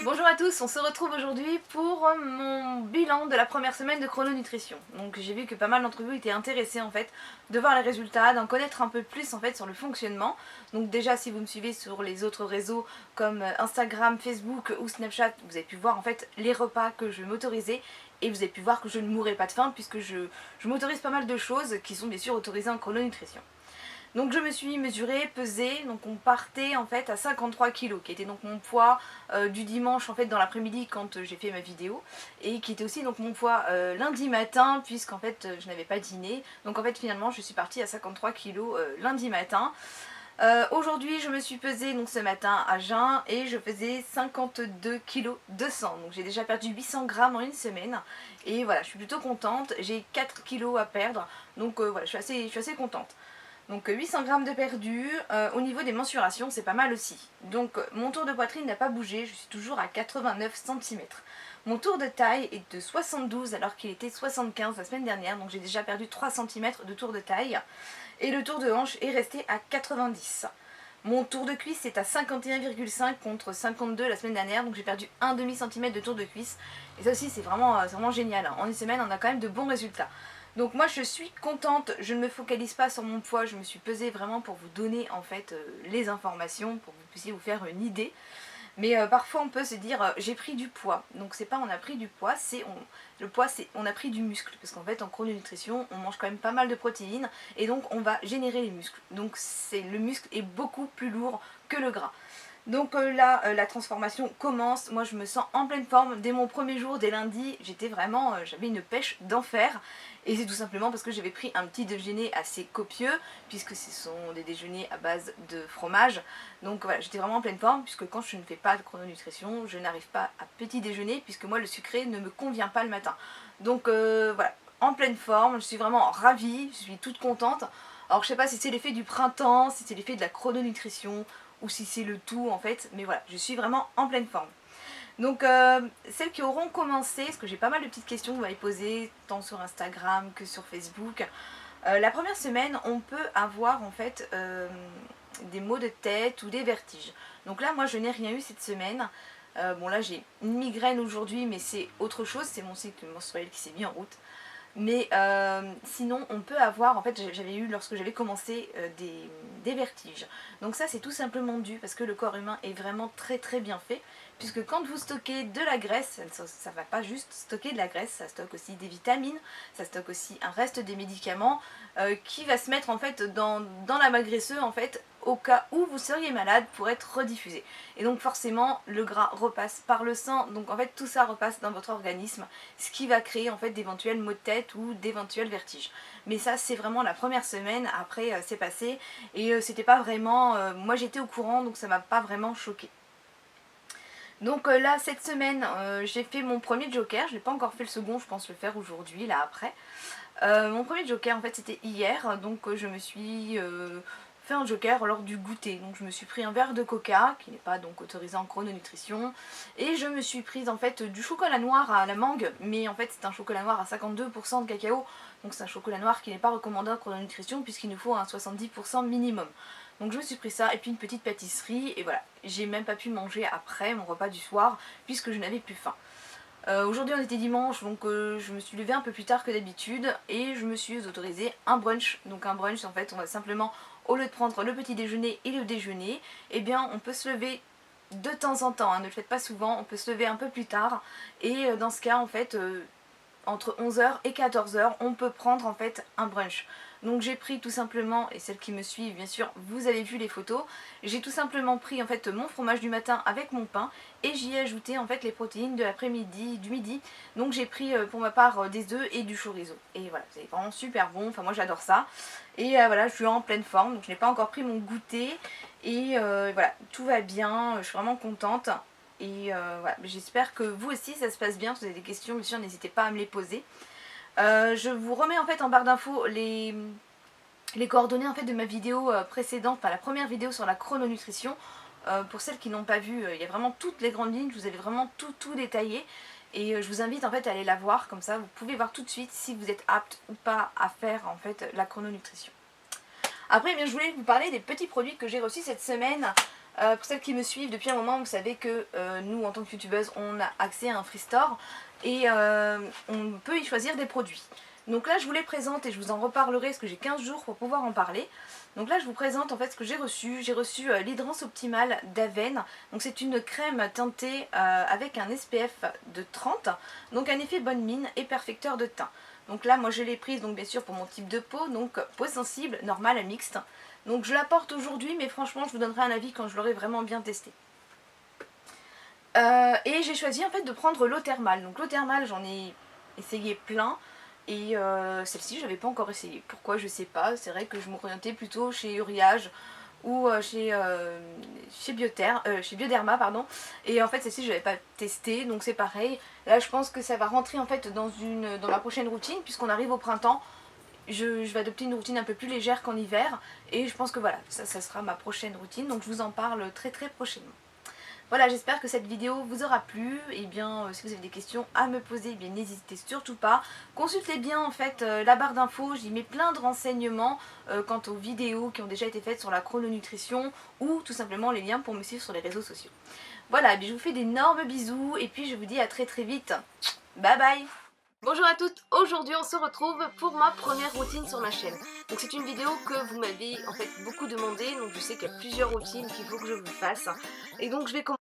Bonjour à tous, on se retrouve aujourd'hui pour mon bilan de la première semaine de Chrononutrition. Donc j'ai vu que pas mal d'entre vous étaient intéressés en fait de voir les résultats, d'en connaître un peu plus en fait sur le fonctionnement. Donc déjà si vous me suivez sur les autres réseaux comme Instagram, Facebook ou Snapchat, vous avez pu voir en fait les repas que je m'autorisais et vous avez pu voir que je ne mourrais pas de faim puisque je m'autorise pas mal de choses qui sont bien sûr autorisées en Chrononutrition. Donc je me suis mesurée, pesée, donc on partait en fait à 53 kg, qui était donc mon poids du dimanche en fait dans l'après-midi quand j'ai fait ma vidéo, et qui était aussi donc mon poids lundi matin puisqu'en fait je n'avais pas dîné. Donc en fait finalement je suis partie à 53 kg lundi matin. Aujourd'hui je me suis pesée donc ce matin à jeun et je faisais 52 kg 200, donc j'ai déjà perdu 800 grammes en une semaine et voilà, je suis plutôt contente. J'ai 4 kg à perdre, donc voilà, je suis assez contente. Donc 800 grammes de perdu. Au niveau des mensurations c'est pas mal aussi. Donc mon tour de poitrine n'a pas bougé, je suis toujours à 89 cm. Mon tour de taille est de 72 alors qu'il était 75 la semaine dernière, donc j'ai déjà perdu 3 cm de tour de taille. Et le tour de hanche est resté à 90. Mon tour de cuisse est à 51,5 contre 52 la semaine dernière, donc j'ai perdu un demi-centimètre de tour de cuisse. Et ça aussi c'est vraiment génial, hein. En une semaine on a quand même de bons résultats. Donc moi je suis contente, je ne me focalise pas sur mon poids, je me suis pesée vraiment pour vous donner en fait les informations, pour que vous puissiez vous faire une idée. Mais parfois on peut se dire j'ai pris du poids. Donc c'est pas on a pris du poids, le poids c'est on a pris du muscle. Parce qu'en fait en chrononutrition on mange quand même pas mal de protéines et donc on va générer les muscles. Donc le muscle est beaucoup plus lourd que le gras. Donc là, la transformation commence. Moi, je me sens en pleine forme. Dès mon premier jour, dès lundi, j'étais vraiment, j'avais une pêche d'enfer. Et c'est tout simplement parce que j'avais pris un petit déjeuner assez copieux, puisque ce sont des déjeuners à base de fromage. Donc voilà, j'étais vraiment en pleine forme, puisque quand je ne fais pas de chrononutrition, je n'arrive pas à petit déjeuner, puisque moi, le sucré ne me convient pas le matin. Donc voilà, en pleine forme, je suis vraiment ravie, je suis toute contente. Alors je sais pas si c'est l'effet du printemps, si c'est l'effet de la chrononutrition, ou si c'est le tout en fait, mais voilà, je suis vraiment en pleine forme. Donc celles qui auront commencé, parce que j'ai pas mal de petites questions que vous m'avez posées, tant sur Instagram que sur Facebook. La première semaine, on peut avoir en fait des maux de tête ou des vertiges. Donc là, moi je n'ai rien eu cette semaine. Bon là j'ai une migraine aujourd'hui, mais c'est autre chose, c'est mon cycle menstruel qui s'est mis en route. Mais sinon on peut avoir, en fait j'avais eu lorsque j'avais commencé des vertiges. Donc ça c'est tout simplement dû parce que le corps humain est vraiment très très bien fait. Puisque quand vous stockez de la graisse, ça ne va pas juste stocker de la graisse, ça stocke aussi des vitamines, ça stocke aussi un reste des médicaments qui va se mettre en fait dans la malle graisseuse en fait au cas où vous seriez malade pour être rediffusé. Et donc forcément le gras repasse par le sang, donc en fait tout ça repasse dans votre organisme, ce qui va créer en fait d'éventuels maux de tête ou d'éventuels vertiges. Mais ça c'est vraiment la première semaine, après c'est passé et c'était pas vraiment, moi j'étais au courant donc ça m'a pas vraiment choqué. Donc là cette semaine j'ai fait mon premier joker, je n'ai pas encore fait le second, je pense le faire aujourd'hui là après. Mon premier joker en fait c'était hier, donc je me suis fait un joker lors du goûter. Donc je me suis pris un verre de coca qui n'est pas donc autorisé en chrononutrition et je me suis prise en fait du chocolat noir à la mangue, mais en fait c'est un chocolat noir à 52% de cacao, donc c'est un chocolat noir qui n'est pas recommandé en chrononutrition puisqu'il nous faut un 70% minimum. Donc je me suis pris ça et puis une petite pâtisserie et voilà, j'ai même pas pu manger après mon repas du soir puisque je n'avais plus faim. Aujourd'hui on était dimanche donc je me suis levée un peu plus tard que d'habitude et je me suis autorisé un brunch. Donc un brunch en fait on va simplement, au lieu de prendre le petit déjeuner et le déjeuner, eh bien on peut se lever de temps en temps, hein, ne le faites pas souvent, on peut se lever un peu plus tard et dans ce cas en fait entre 11h et 14h on peut prendre en fait un brunch. Donc j'ai pris tout simplement, et celles qui me suivent bien sûr vous avez vu les photos, j'ai tout simplement pris en fait mon fromage du matin avec mon pain et j'y ai ajouté en fait les protéines de l'après-midi, du midi. Donc j'ai pris pour ma part des œufs et du chorizo. Et voilà, c'est vraiment super bon, enfin moi j'adore ça. Et voilà, je suis en pleine forme, donc je n'ai pas encore pris mon goûter. Et voilà, tout va bien, je suis vraiment contente. Et voilà, j'espère que vous aussi ça se passe bien. Si vous avez des questions, bien sûr, n'hésitez pas à me les poser. Je vous remets en fait en barre d'infos les coordonnées en fait de ma vidéo précédente, enfin la première vidéo sur la chrononutrition. Pour celles qui n'ont pas vu, il y a vraiment toutes les grandes lignes, je vous avais vraiment tout détaillé. Et je vous invite en fait à aller la voir, comme ça vous pouvez voir tout de suite si vous êtes apte ou pas à faire en fait la chrononutrition. Après, eh bien, je voulais vous parler des petits produits que j'ai reçus cette semaine. Pour celles qui me suivent depuis un moment, vous savez que nous en tant que youtubeuse, on a accès à un free store et on peut y choisir des produits. Donc là je vous les présente et je vous en reparlerai parce que j'ai 15 jours pour pouvoir en parler. Donc là je vous présente en fait ce que j'ai reçu. J'ai reçu l'Hydrance Optimale d'Aven. Donc c'est une crème teintée avec un SPF de 30. Donc un effet bonne mine et perfecteur de teint. Donc là moi je l'ai prise donc bien sûr pour mon type de peau. Donc peau sensible, normale, mixte. Donc je la porte aujourd'hui mais franchement je vous donnerai un avis quand je l'aurai vraiment bien testé. Et j'ai choisi en fait de prendre l'eau thermale. Donc l'eau thermale j'en ai essayé plein. Et celle-ci, je n'avais pas encore essayé. Pourquoi, je sais pas. C'est vrai que je m'orientais plutôt chez Uriage ou chez Bioderma, pardon. Et en fait, celle-ci, je n'avais pas testé, donc c'est pareil. Là, je pense que ça va rentrer en fait dans ma prochaine routine, puisqu'on arrive au printemps. Je vais adopter une routine un peu plus légère qu'en hiver. Et je pense que voilà, ça sera ma prochaine routine. Donc je vous en parle très prochainement. Voilà, j'espère que cette vidéo vous aura plu. Et bien, si vous avez des questions à me poser, eh bien n'hésitez surtout pas. Consultez bien en fait la barre d'infos, j'y mets plein de renseignements quant aux vidéos qui ont déjà été faites sur la chrononutrition ou tout simplement les liens pour me suivre sur les réseaux sociaux. Voilà, je vous fais d'énormes bisous et puis je vous dis à très vite. Bye bye. Bonjour à toutes, aujourd'hui on se retrouve pour ma première routine sur ma chaîne. Donc c'est une vidéo que vous m'avez en fait beaucoup demandé, donc je sais qu'il y a plusieurs routines qu'il faut que je vous fasse. Et donc je vais commencer.